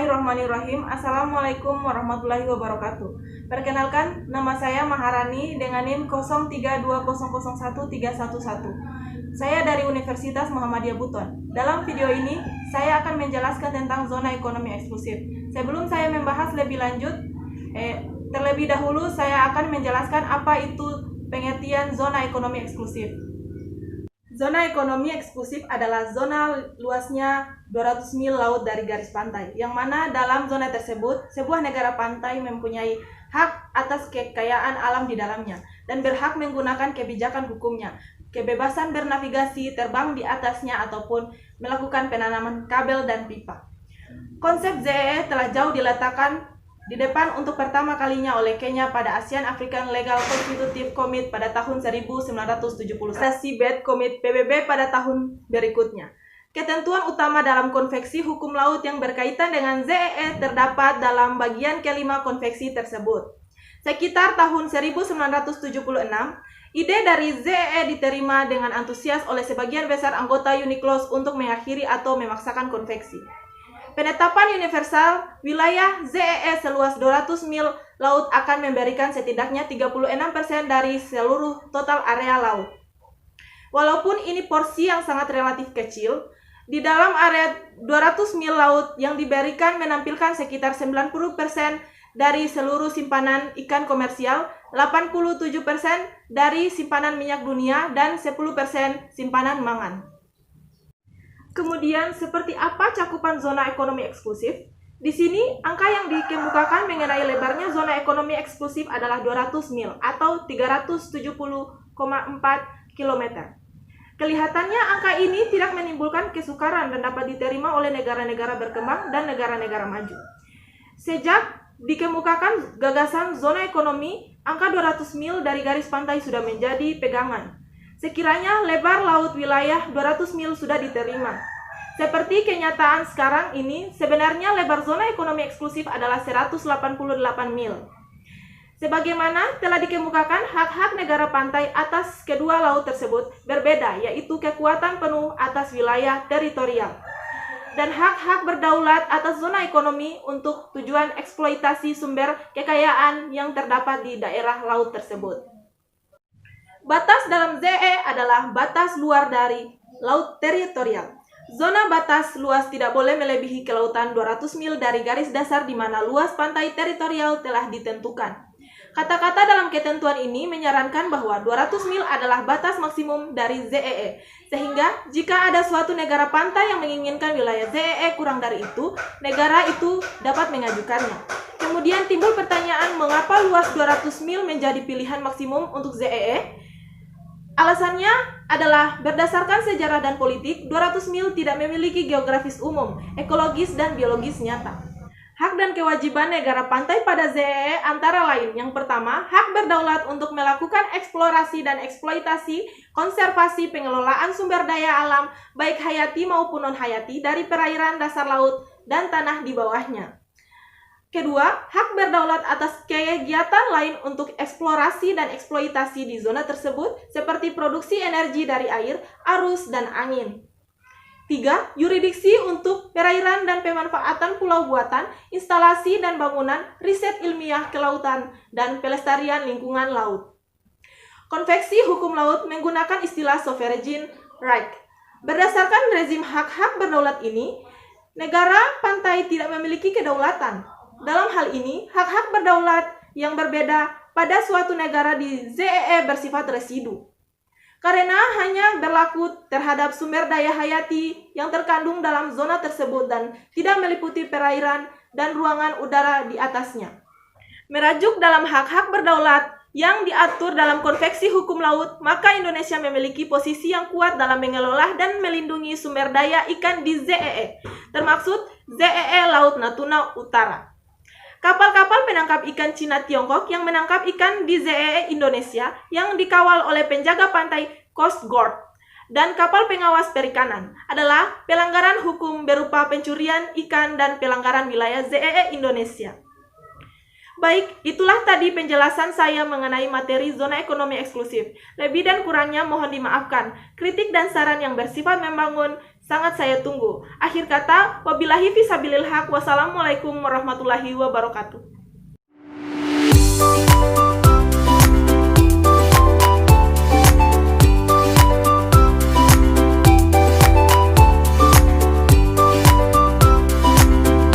Bismillahirrahmanirrahim. Assalamualaikum warahmatullahi wabarakatuh. Perkenalkan, nama saya Maharani dengan NIM 0320013111. Saya dari Universitas Muhammadiyah Buton. Dalam video ini, saya akan menjelaskan tentang zona ekonomi eksklusif. Sebelum saya membahas lebih lanjut, terlebih dahulu saya akan menjelaskan apa itu pengertian zona ekonomi eksklusif. Zona ekonomi eksklusif adalah zona luasnya 200 mil laut dari garis pantai, yang mana dalam zona tersebut, sebuah negara pantai mempunyai hak atas kekayaan alam di dalamnya, dan berhak menggunakan kebijakan hukumnya, kebebasan bernavigasi, terbang di atasnya, ataupun melakukan penanaman kabel dan pipa. Konsep ZEE telah jauh diletakkan di depan untuk pertama kalinya oleh Kenya pada ASEAN African Legal Constitutive Commit pada tahun 1970, Seabed Commit PBB pada tahun berikutnya. Ketentuan utama dalam konvensi hukum laut yang berkaitan dengan ZEE terdapat dalam bagian kelima konvensi tersebut. Sekitar tahun 1976, ide dari ZEE diterima dengan antusias oleh sebagian besar anggota UNICLOS untuk mengakhiri atau memaksakan konvensi. Penetapan universal wilayah ZEE seluas 200 mil laut akan memberikan setidaknya 36% dari seluruh total area laut. Walaupun ini porsi yang sangat relatif kecil, di dalam area 200 mil laut yang diberikan menampilkan sekitar 90% dari seluruh simpanan ikan komersial, 87% dari simpanan minyak dunia, dan 10% simpanan mangan. Kemudian, seperti apa cakupan zona ekonomi eksklusif? Di sini, angka yang dikemukakan mengenai lebarnya zona ekonomi eksklusif adalah 200 mil atau 370,4 km. Kelihatannya angka ini tidak menimbulkan kesukaran dan dapat diterima oleh negara-negara berkembang dan negara-negara maju. Sejak dikemukakan gagasan zona ekonomi, angka 200 mil dari garis pantai sudah menjadi pegangan. Sekiranya lebar laut wilayah 200 mil sudah diterima. Seperti kenyataan sekarang ini, sebenarnya lebar zona ekonomi eksklusif adalah 188 mil. Sebagaimana telah dikemukakan, hak-hak negara pantai atas kedua laut tersebut berbeda, yaitu kekuatan penuh atas wilayah teritorial dan hak-hak berdaulat atas zona ekonomi untuk tujuan eksploitasi sumber kekayaan yang terdapat di daerah laut tersebut. Batas dalam ZEE adalah batas luar dari laut teritorial. Zona batas luas tidak boleh melebihi kelautan 200 mil dari garis dasar di mana luas pantai teritorial telah ditentukan. Kata-kata dalam ketentuan ini menyarankan bahwa 200 mil adalah batas maksimum dari ZEE, sehingga jika ada suatu negara pantai yang menginginkan wilayah ZEE kurang dari itu, negara itu dapat mengajukannya. Kemudian timbul pertanyaan mengapa luas 200 mil menjadi pilihan maksimum untuk ZEE? Alasannya adalah berdasarkan sejarah dan politik, 200 mil tidak memiliki geografis umum, ekologis, dan biologis nyata. Hak dan kewajiban negara pantai pada ZEE antara lain, yang pertama, hak berdaulat untuk melakukan eksplorasi dan eksploitasi, konservasi, pengelolaan sumber daya alam, baik hayati maupun non-hayati, dari perairan dasar laut dan tanah di bawahnya. Kedua, hak berdaulat atas kegiatan lain untuk eksplorasi dan eksploitasi di zona tersebut, seperti produksi energi dari air, arus, dan angin. Tiga, yurisdiksi untuk perairan dan pemanfaatan pulau buatan, instalasi dan bangunan, riset ilmiah kelautan, dan pelestarian lingkungan laut. Konvensi hukum laut menggunakan istilah sovereign right. Berdasarkan rezim hak-hak berdaulat ini, negara pantai tidak memiliki kedaulatan. Dalam hal ini, hak-hak berdaulat yang berbeda pada suatu negara di ZEE bersifat residu, karena hanya berlaku terhadap sumber daya hayati yang terkandung dalam zona tersebut dan tidak meliputi perairan dan ruangan udara di atasnya. Merajuk dalam hak-hak berdaulat yang diatur dalam konvensi hukum laut, maka Indonesia memiliki posisi yang kuat dalam mengelola dan melindungi sumber daya ikan di ZEE, termaksud ZEE Laut Natuna Utara. Kapal-kapal penangkap ikan Cina Tiongkok yang menangkap ikan di ZEE Indonesia yang dikawal oleh penjaga pantai Coast Guard dan kapal pengawas perikanan adalah pelanggaran hukum berupa pencurian ikan dan pelanggaran wilayah ZEE Indonesia. Baik, itulah tadi penjelasan saya mengenai materi zona ekonomi eksklusif. Lebih dan kurangnya mohon dimaafkan. Kritik dan saran yang bersifat membangun Sangat saya tunggu. Akhir kata, wabillahi fisabilil haq. Wassalamualaikum warahmatullahi wabarakatuh.